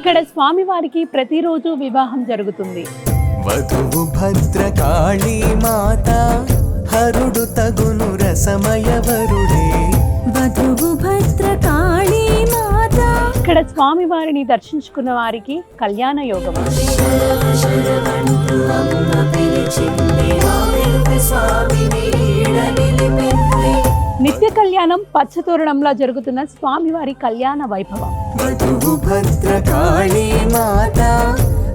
ఇక్కడ స్వామివారికి ప్రతిరోజు వివాహం జరుగుతుంది. వధువు భద్రకాళీ మాత హరుడు తగును రసమయ వరుడే. వధువు భద్రకాళీ మాత. ఇక్కడ స్వామివారిని దర్శించుకున్న వారికి కళ్యాణ యోగం. నిత్య కళ్యాణం పచ్చతోరణంలో జరుగుతున్న స్వామివారి కళ్యాణ వైభవం. వధువు భద్రకాళీ మాత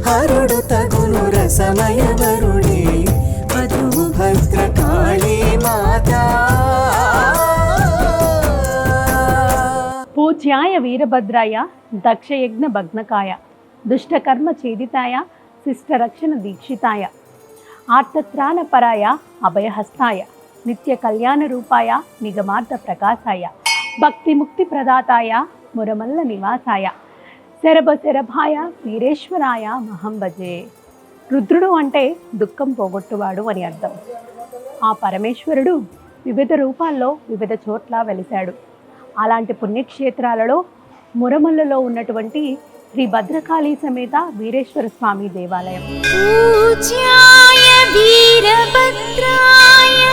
హరుడు తగును రసమయ వరుడే. వధువు భద్రకాళీ మాత. పూజ్యాయ వీరభద్రాయ దక్షయజ్ఞ భగ్నకాయ దుష్టకర్మ ఛేదితాయ శిష్టరక్షణ దీక్షితాయ ఆర్తత్రాణపరాయ అభయహస్తాయ నిత్య కళ్యాణ రూపాయ నిగమార్థ ప్రకాశాయ భక్తి ముక్తి ప్రదాతాయ మురమల్ల నివాసాయ శరభాయ వీరేశ్వరాయ మహం భజే. రుద్రుడు అంటే దుఃఖం పోగొట్టువాడు అని అర్థం. ఆ పరమేశ్వరుడు వివిధ రూపాల్లో వివిధ చోట్ల వెలిశాడు. అలాంటి పుణ్యక్షేత్రాలలో మురమల్లలో ఉన్నటువంటి శ్రీ భద్రకాళీ సమేత వీరేశ్వర స్వామి దేవాలయం. పూజ్యాయ వీరభద్రాయ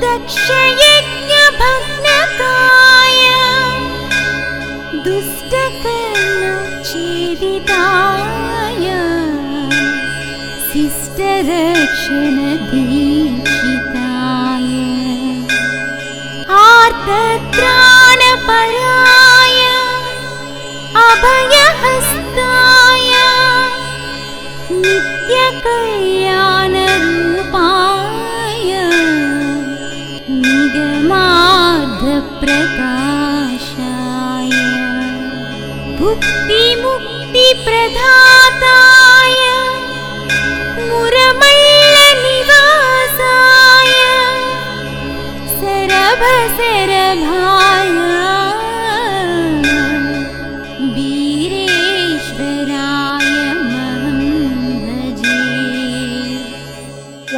దక్షయజ్ఞ భగ్నకాయ దుష్టకర్మ ఛేదితాయ శిష్టరక్షణ దీక్షితాయ ఆర్తత్రాణపరాయ అభయహస్తాయ నిత్య కళ్యాణ రూపాయ నిగమార్థ ప్రకాశాయ భుక్తి ముక్తి ప్రదాతాయ మురమల్ల నివాసాయ శరభాయ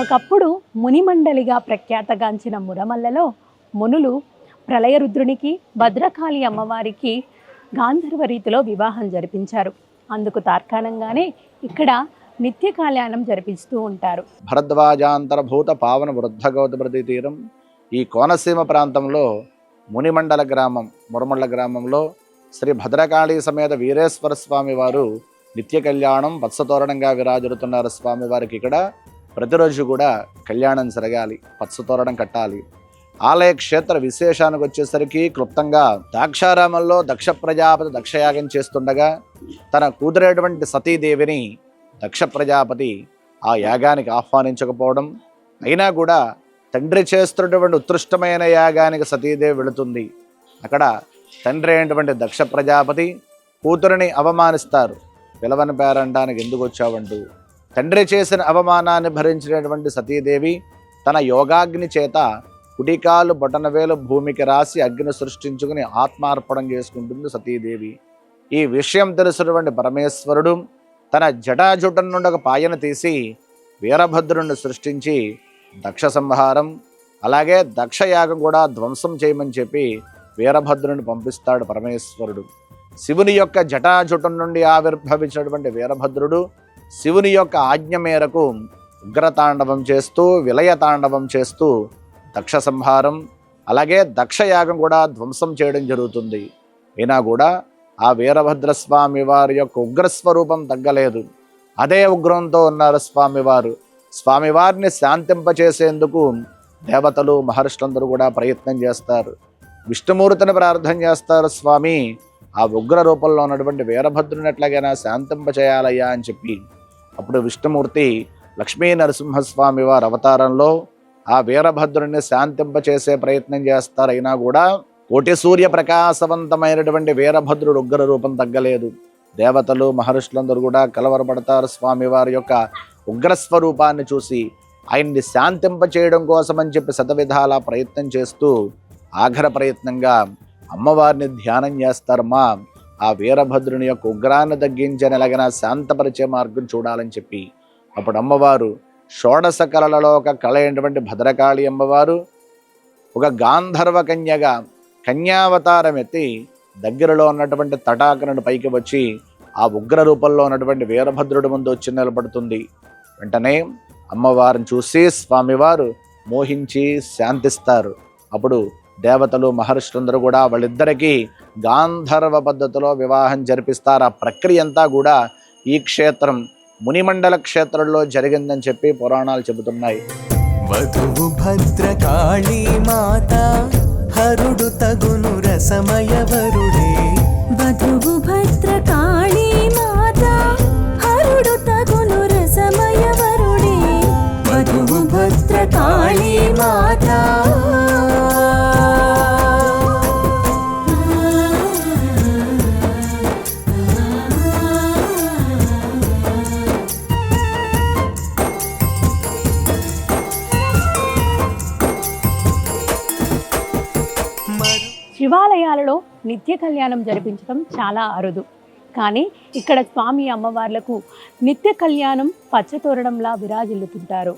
ఒకప్పుడు మునిమండలిగా ప్రఖ్యాతగాంచిన మురమల్లలో మునులు ప్రళయరుద్రునికి భద్రకాళి అమ్మవారికి గాంధర్వ రీతిలో వివాహం జరిపించారు. అందుకు తార్కాణంగానే ఇక్కడ నిత్య కళ్యాణం జరిపిస్తూ ఉంటారు. భరద్వాజాంతరభూత పావన వృద్ధ గౌతమృతి తీరం ఈ కోనసీమ ప్రాంతంలో మునిమండల గ్రామం మురమళ్ళ గ్రామంలో శ్రీ భద్రకాళీ సమేత వీరేశ్వర స్వామి వారు నిత్య కళ్యాణం పచ్చతోరణంగా విరాజులుతున్నారు. స్వామివారికి ఇక్కడ ప్రతిరోజు కూడా కళ్యాణం జరగాలి, పచ్చతోరణం కట్టాలి. ఆలయ క్షేత్ర విశేషానికి వచ్చేసరికి క్లుప్తంగా దాక్షారామంలో దక్ష ప్రజాపతి దక్షయాగం చేస్తుండగా తన కూతురేటువంటి సతీదేవిని దక్ష ప్రజాపతి ఆ యాగానికి ఆహ్వానించకపోవడం, అయినా కూడా తండ్రి చేస్తున్నటువంటి ఉత్కృష్టమైన యాగానికి సతీదేవి వెళుతుంది. అక్కడ తండ్రి అయినటువంటి దక్ష ప్రజాపతి కూతురిని అవమానిస్తారు. పిలవని పేరంటానికి ఎందుకు వచ్చావంటూ తండ్రి చేసిన అవమానాన్ని భరించినటువంటి సతీదేవి తన యోగాగ్ని చేత కుడికాలు బొటనవేలు భూమికి రాసి అగ్ని సృష్టించుకుని ఆత్మార్పణం చేసుకుంటుంది సతీదేవి. ఈ విషయం తెలిసినటువంటి పరమేశ్వరుడు తన జటాజుటం నుండి ఒక పాయన తీసి వీరభద్రుడిని సృష్టించి దక్ష సంహారం అలాగే దక్షయాగం కూడా ధ్వంసం చేయమని చెప్పి వీరభద్రుని పంపిస్తాడు పరమేశ్వరుడు. శివుని యొక్క జటాజుటం నుండి ఆవిర్భవించినటువంటి వీరభద్రుడు శివుని యొక్క ఆజ్ఞ మేరకు ఉగ్రతాండవం చేస్తూ విలయతాండవం చేస్తూ దక్ష సంహారం అలాగే దక్షయాగం కూడా ధ్వంసం చేయడం జరుగుతుంది. అయినా కూడా ఆ వీరభద్రస్వామి వారి యొక్క ఉగ్రస్వరూపం తగ్గలేదు. అదే ఉగ్రంతో ఉన్నారు స్వామివారు. స్వామివారిని శాంతింపచేసేందుకు దేవతలు మహర్షులందరూ కూడా ప్రయత్నం చేస్తారు. విష్ణుమూర్తిని ప్రార్థన చేస్తారు, స్వామి ఆ ఉగ్ర రూపంలో ఉన్నటువంటి వీరభద్రుని ఎట్లాగైనా శాంతింపచేయాలయ్యా అని చెప్పి. అప్పుడు విష్ణుమూర్తి లక్ష్మీ నరసింహస్వామి వారి అవతారంలో ఆ వీరభద్రుని శాంతింపచేసే ప్రయత్నం చేస్తారు. అయినా కూడా కోటి సూర్య ప్రకాశవంతమైనటువంటి వీరభద్రుడు ఉగ్ర రూపం తగ్గలేదు. దేవతలు మహర్షులందరూ కూడా కలవరపడతారు. స్వామివారి యొక్క ఉగ్రస్వరూపాన్ని చూసి ఆయన్ని శాంతింపచేయడం కోసం అని చెప్పి శతవిధాల ప్రయత్నం చేస్తూ ఆఖర ప్రయత్నంగా అమ్మవారిని ధ్యానం చేస్తారమ్మా. ఆ వీరభద్రుని యొక్క ఉగ్రాన్ని తగ్గించని ఎలాగైనా శాంతపరిచే మార్గం చూడాలని చెప్పి అప్పుడు అమ్మవారు షోడశ కళలలో ఒక కళ అయినటువంటి భద్రకాళి అమ్మవారు ఒక గాంధర్వ కన్యగా కన్యావతారం ఎత్తి దగ్గరలో ఉన్నటువంటి తటాకను పైకి వచ్చి ఆ ఉగ్ర రూపంలో ఉన్నటువంటి వీరభద్రుడి ముందు వచ్చి నిలబడుతుంది. వెంటనే అమ్మవారిని చూసి స్వామివారు మోహించి శాంతిస్తారు. అప్పుడు దేవతలు మహర్షులందరూ కూడా వాళ్ళిద్దరికీ గాంధర్వ పద్ధతిలో వివాహం జరిపిస్తారు. ఆ ప్రక్రియ అంతా కూడా ఈ క్షేత్రం మునిమండల క్షేత్రంలో జరిగిందని చెప్పి పురాణాలు చెబుతున్నాయి. వధువు భద్రకాళీ మాత హరుడు తగును రసమయ వరుడే. వధువు భద్రకాళీ మాత హరుడు తగును రసమయ వరుడే. వధువు భద్రకాళీ మాత. శివాలయాలలో నిత్య కళ్యాణం జరిపించడం చాలా అరుదు. కానీ ఇక్కడ స్వామి అమ్మవార్లకు నిత్య కళ్యాణం పచ్చతోరణంలా విరాజిల్లుతుంటారు.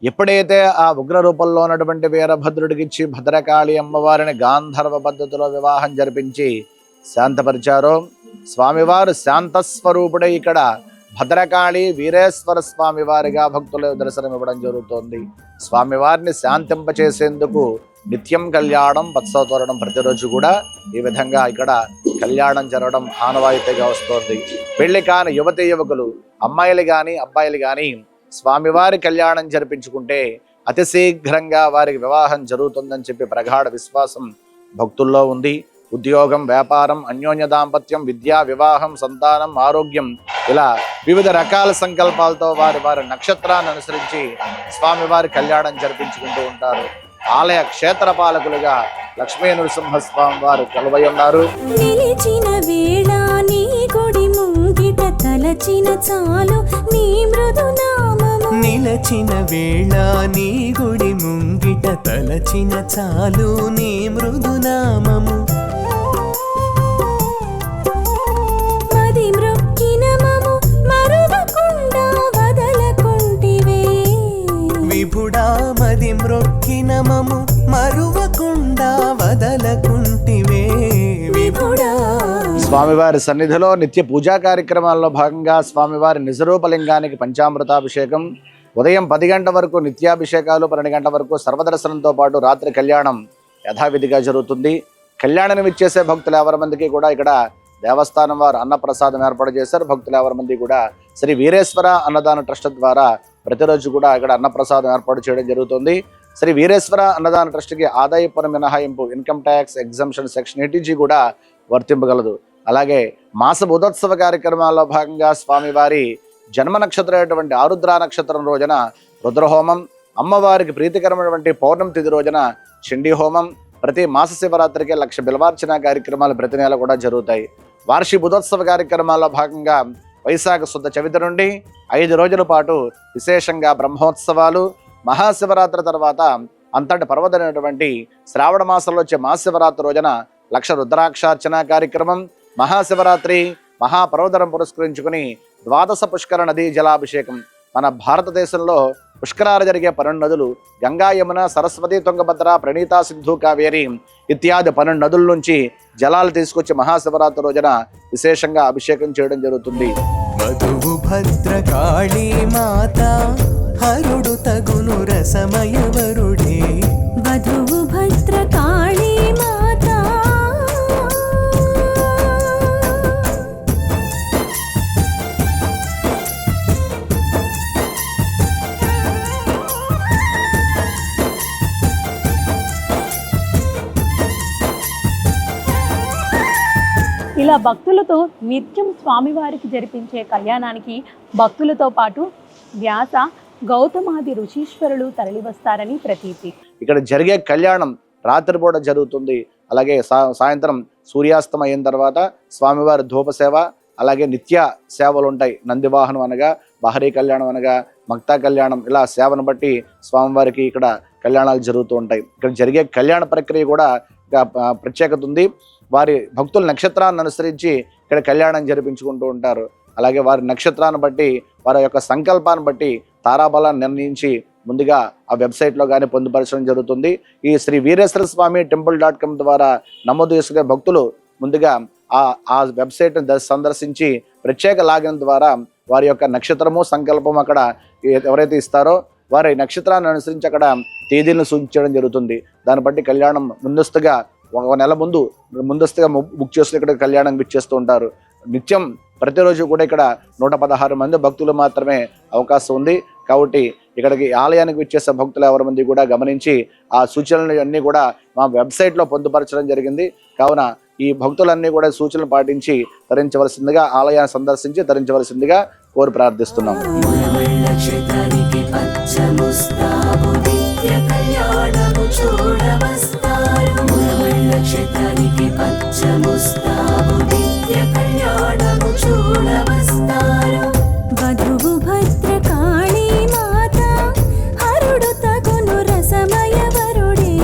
ఎప్పుడైతే ఆ ఉగ్ర రూపంలో ఉన్నటువంటి వీరభద్రుడికి ఇచ్చి భద్రకాళి అమ్మవారిని గాంధర్వ పద్ధతిలో వివాహం జరిపించి శాంతపరిచారో, స్వామివారు శాంతస్వరూపుడై ఇక్కడ భద్రకాళి వీరేశ్వర స్వామి వారిగా భక్తులు దర్శనం ఇవ్వడం జరుగుతోంది. స్వామివారిని శాంతింపచేసేందుకు నిత్యం కళ్యాణం పచ్చతోరణం ప్రతిరోజు కూడా ఈ విధంగా ఇక్కడ కళ్యాణం జరగడం ఆనవాయితీగా వస్తోంది. పెళ్లి కాని యువతి యువకులు అమ్మాయిలు కానీ అబ్బాయిలు కానీ స్వామివారి కళ్యాణం జరిపించుకుంటే అతి శీఘ్రంగా వారికి వివాహం జరుగుతుందని చెప్పి ప్రగాఢ విశ్వాసం భక్తుల్లో ఉంది. ఉద్యోగం, వ్యాపారం, అన్యోన్య దాంపత్యం, విద్య, వివాహం, సంతానం, ఆరోగ్యం, ఇలా వివిధ రకాల సంకల్పాలతో వారి నక్షత్రాన్ని అనుసరించి స్వామివారి కళ్యాణం జరిపించుకుంటూ ఉంటారు. ఆలయ క్షేత్ర పాలకులుగా లక్ష్మీ నరసింహస్వామి వారు కొలువై ఉన్నారు. నిలిచిన వేళ నీ గుడి ముంగిట తలచిన చాలు నీ మృదునామము. నిలచిన వేళ నీ గుడి ముంగిట తలచిన చాలు నీ మృదునామము. మది మ్రొక్కిన మము మరువకుండా వదలకుంటివే. విభుడా మది మ్రొక్కిన మము మరువకుండా వదలకుంటివే విభుడా. స్వామివారి సన్నిధిలో నిత్య పూజా కార్యక్రమాల్లో భాగంగా స్వామివారి నిజరూపలింగానికి పంచామృతాభిషేకం, ఉదయం 10 గంటల వరకు నిత్యాభిషేకాలు, 12 గంటల వరకు సర్వదర్శనంతో పాటు రాత్రి కళ్యాణం యథావిధిగా జరుగుతుంది. కళ్యాణం ఇచ్చేసే భక్తులు ఎవరి మందికి కూడా ఇక్కడ దేవస్థానం వారు అన్నప్రసాదం ఏర్పాటు చేశారు. భక్తులు ఎవరి మంది కూడా శ్రీ వీరేశ్వర అన్నదాన ట్రస్ట్ ద్వారా ప్రతిరోజు కూడా ఇక్కడ అన్నప్రసాదం ఏర్పాటు చేయడం జరుగుతుంది. శ్రీ వీరేశ్వర అన్నదాన ట్రస్ట్కి ఆదాయ పన్ను మినహాయింపు, income tax exemption section 80G కూడా వర్తింపగలదు. అలాగే మాస బుధోత్సవ కార్యక్రమాల్లో భాగంగా స్వామివారి జన్మ నక్షత్రం అయినటువంటి ఆరుద్ర నక్షత్రం రోజున రుద్రహోమం, అమ్మవారికి ప్రీతికరమైనటువంటి పౌర్ణమి తిథి రోజున చండీ హోమం, ప్రతి మాస శివరాత్రికి 1,00,000 బిల్వార్చన కార్యక్రమాలు ప్రతి నెల కూడా జరుగుతాయి. వార్షిక బుధోత్సవ కార్యక్రమాల్లో భాగంగా వైశాఖ శుద్ధ చవితి నుండి 5 రోజుల పాటు విశేషంగా బ్రహ్మోత్సవాలు, మహాశివరాత్రి తర్వాత అంతటి పర్వతమైనటువంటి శ్రావణ మాసంలో వచ్చే మహాశివరాత్రి రోజున 1,00,000 రుద్రాక్షార్చన కార్యక్రమం, మహాశివరాత్రి మహాపర్వదనం పురస్కరించుకుని ద్వాదశ పుష్కర నదీ జలాభిషేకం. మన భారతదేశంలో పుష్కరాలు జరిగే 12 నదులు గంగా, యమున, సరస్వతి, తుంగభద్ర, ప్రణీత, సింధు, కావేరి ఇత్యాది 12 నదుల నుంచి జలాలు తీసుకొచ్చి మహాశివరాత్రి రోజున విశేషంగా అభిషేకం చేయడం జరుగుతుంది. వధువు భద్రకాళీ మాత హరుడు తగును రసమయ వరుడే. వధువు భద్రకాళీ మాత. ఇలా భక్తులతో నిత్యం స్వామివారికి జరిపించే కళ్యాణానికి భక్తులతో పాటు వ్యాస గౌతమాది ఋషీశ్వరులు తరలివస్తారని ప్రతీతి. ఇక్కడ జరిగే కళ్యాణం రాత్రిపూట జరుగుతుంది. అలాగే సాయంత్రం సూర్యాస్తం అయిన తర్వాత స్వామివారి ధూప సేవ, అలాగే నిత్య సేవలు ఉంటాయి. నందివాహనం అనగా, బహరీ కళ్యాణం అనగా, మక్తా కళ్యాణం, ఇలా సేవను బట్టి స్వామివారికి ఇక్కడ కళ్యాణాలు జరుగుతూ ఉంటాయి. ఇక్కడ జరిగే కళ్యాణ ప్రక్రియ కూడా ప్రత్యేకత ఉంది. వారి భక్తుల నక్షత్రాన్ని అనుసరించి ఇక్కడ కళ్యాణం జరిపించుకుంటూ ఉంటారు. అలాగే వారి నక్షత్రాన్ని బట్టి, వారి యొక్క సంకల్పాన్ని బట్టి తారాబలాన్ని నిర్ణయించి ముందుగా ఆ వెబ్సైట్లో కానీ పొందుపరచడం జరుగుతుంది. ఈ శ్రీ వీరేశ్వర స్వామి టెంపుల్.com ద్వారా నమోదు చేసుకునే భక్తులు ముందుగా ఆ వెబ్సైట్ని సందర్శించి ప్రత్యేక లాగిన్ ద్వారా వారి యొక్క నక్షత్రము, సంకల్పం అక్కడ ఎవరైతే ఇస్తారో వారి నక్షత్రాన్ని అనుసరించి అక్కడ తేదీలను సూచించడం జరుగుతుంది. దాన్ని బట్టి కళ్యాణం ముందస్తుగా ఒక నెల ముందస్తుగా బుక్ చేసుకుని ఇక్కడ కళ్యాణం ఇచ్చేస్తూ ఉంటారు. నిత్యం ప్రతిరోజు కూడా ఇక్కడ 116 మంది భక్తులు మాత్రమే అవకాశం ఉంది. కాబట్టి ఇక్కడికి ఆలయానికి విచ్చేసే భక్తులు ఎవరి మంది కూడా గమనించి ఆ సూచనలు అన్నీ కూడా మా వెబ్సైట్లో పొందుపరచడం జరిగింది. కావున ఈ భక్తులన్నీ కూడా సూచనలు పాటించి తరించవలసిందిగా, ఆలయాన్ని సందర్శించి తరించవలసిందిగా కోరి ప్రార్థిస్తున్నాం. వధువు భద్రకాళీ మాత హరుడు తగును రసమయ వరుడే.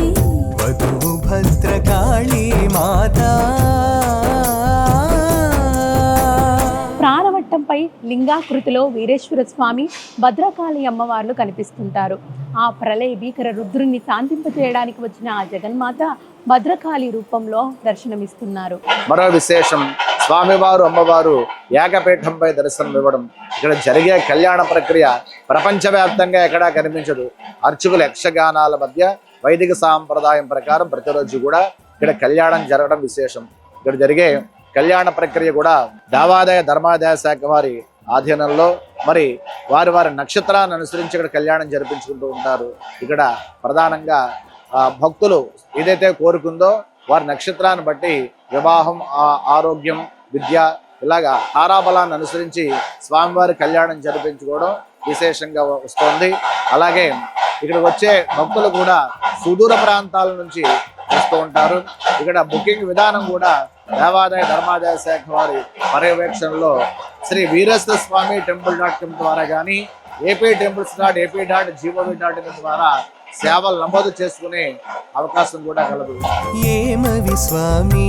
వధువు భద్రకాళీ మాత. ప్రాణవట్టంపై లింగాకృతిలో వీరేశ్వర స్వామి, భద్రకాళి అమ్మవార్లు కనిపిస్తుంటారు. ఆ ప్రళయ భీకర రుద్రుణ్ణి శాంతింపజేయడానికి వచ్చిన ఆ జగన్మాత భద్రకాళి రూపంలో దర్శనమిస్తున్నారు. మరో విశేషం, స్వామివారు అమ్మవారు ఏకపీఠంపై దర్శనం ఇవ్వడం. ఇక్కడ జరిగే కళ్యాణ ప్రక్రియ ప్రపంచవ్యాప్తంగా ఎక్కడా కనిపించదు. అర్చకుల యక్షగానాల మధ్య వైదిక సాంప్రదాయం ప్రకారం ప్రతిరోజు కూడా ఇక్కడ కళ్యాణం జరగడం విశేషం. ఇక్కడ జరిగే కళ్యాణ ప్రక్రియ కూడా దేవాదాయ ధర్మాదాయ శాఖ వారి ఆధీనంలో మరి వారి నక్షత్రాన్ని అనుసరించి ఇక్కడ కళ్యాణం జరిపించుకుంటూ ఉంటారు. ఇక్కడ ప్రధానంగా భక్తులు ఏదైతే కోరుకుందో వారి నక్షత్రాన్ని బట్టి వివాహం, ఆరోగ్యం, విద్య ఇలాగా తారాబలాన్ని అనుసరించి స్వామివారి కళ్యాణం జరిపించుకోవడం విశేషంగా వస్తుంది. అలాగే ఇక్కడ వచ్చే భక్తులు కూడా సుదూర ప్రాంతాల నుంచి వస్తూ ఉంటారు. ఇక్కడ బుకింగ్ విధానం కూడా దేవాదాయ ధర్మాదాయ శాఖ వారి పర్యవేక్షణలో శ్రీ వీరేశ్వర స్వామి టెంపుల్.com ద్వారా కానీ ap.temples.ap.gov.in ద్వారా సేవలు నమోదు చేసుకునే అవకాశం కూడా కలదు. ఏమవి స్వామి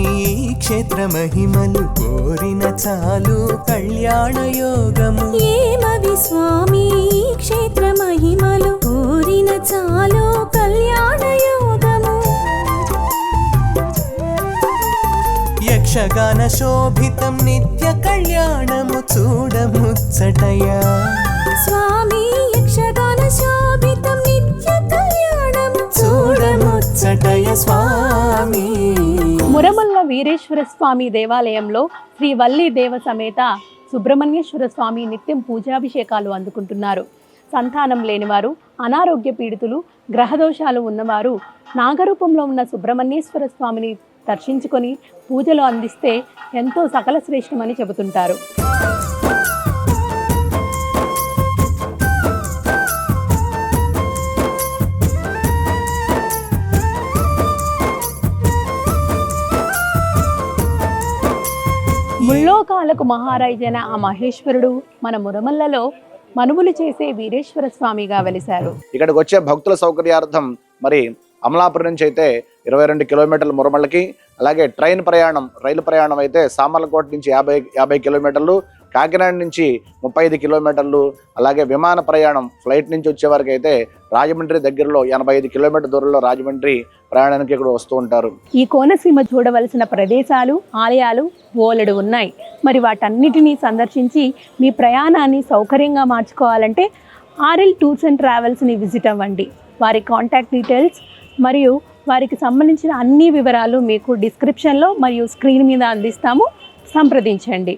క్షేత్ర మహిమలు కోరిన చాలు కళ్యాణ యోగము. ఏమవి స్వామి క్షేత్ర మహిమలు కోరిన చాలు కళ్యాణ యోగము. యక్షగాన శోభితం నిత్య కళ్యాణము చూడముచ్చటయా. స్వామి యక్షగాన శోభితం నిత్య కళ్యాణము చూడముచ్చటయ స్వామి. మురమల్ల వీరేశ్వర స్వామి దేవాలయంలో శ్రీ వల్లి దేవ సమేత సుబ్రహ్మణ్యేశ్వర స్వామి నిత్యం పూజాభిషేకాలు అందుకుంటున్నారు. సంతానం లేనివారు, అనారోగ్య పీడితులు, గ్రహదోషాలు ఉన్నవారు నాగరూపంలో ఉన్న సుబ్రహ్మణ్యేశ్వర స్వామిని దర్శించుకొని పూజలు అందిస్తే ఎంతో సకల శ్రేష్టమని చెబుతుంటారు. ముల్లోకాలకు మహారాజైన ఆ మహేశ్వరుడు మన మురమల్లలో మనువులు చేసే వీరేశ్వర స్వామిగా వెలిశారు. ఇక్కడికి వచ్చే భక్తుల సౌకర్యార్థం మరి అమలాపురం నుంచి అయితే 22 కిలోమీటర్ల మురమళ్ళకి, అలాగే రైలు ప్రయాణం అయితే సామర్లకోట నుంచి 50 కిలోమీటర్లు, కాకినాడ నుంచి 35 కిలోమీటర్లు, అలాగే విమాన ప్రయాణం ఫ్లైట్ నుంచి వచ్చే వరకు అయితే రాజమండ్రి దగ్గరలో 85 కిలోమీటర్ దూరంలో రాజమండ్రి ప్రయాణానికి ఇక్కడ వస్తూ ఉంటారు. ఈ కోనసీమ చూడవలసిన ప్రదేశాలు, ఆలయాలు బోలెడు ఉన్నాయి. మరి వాటన్నిటినీ సందర్శించి మీ ప్రయాణాన్ని సౌకర్యంగా మార్చుకోవాలంటే RL టూర్స్ అండ్ ట్రావెల్స్ని విజిట్ అవ్వండి. వారి కాంటాక్ట్ డీటెయిల్స్ మరియు వారికి సంబంధించిన అన్ని వివరాలు మీకు డిస్క్రిప్షన్లో మరియు స్క్రీన్ మీద అందిస్తాము. సంప్రదించండి.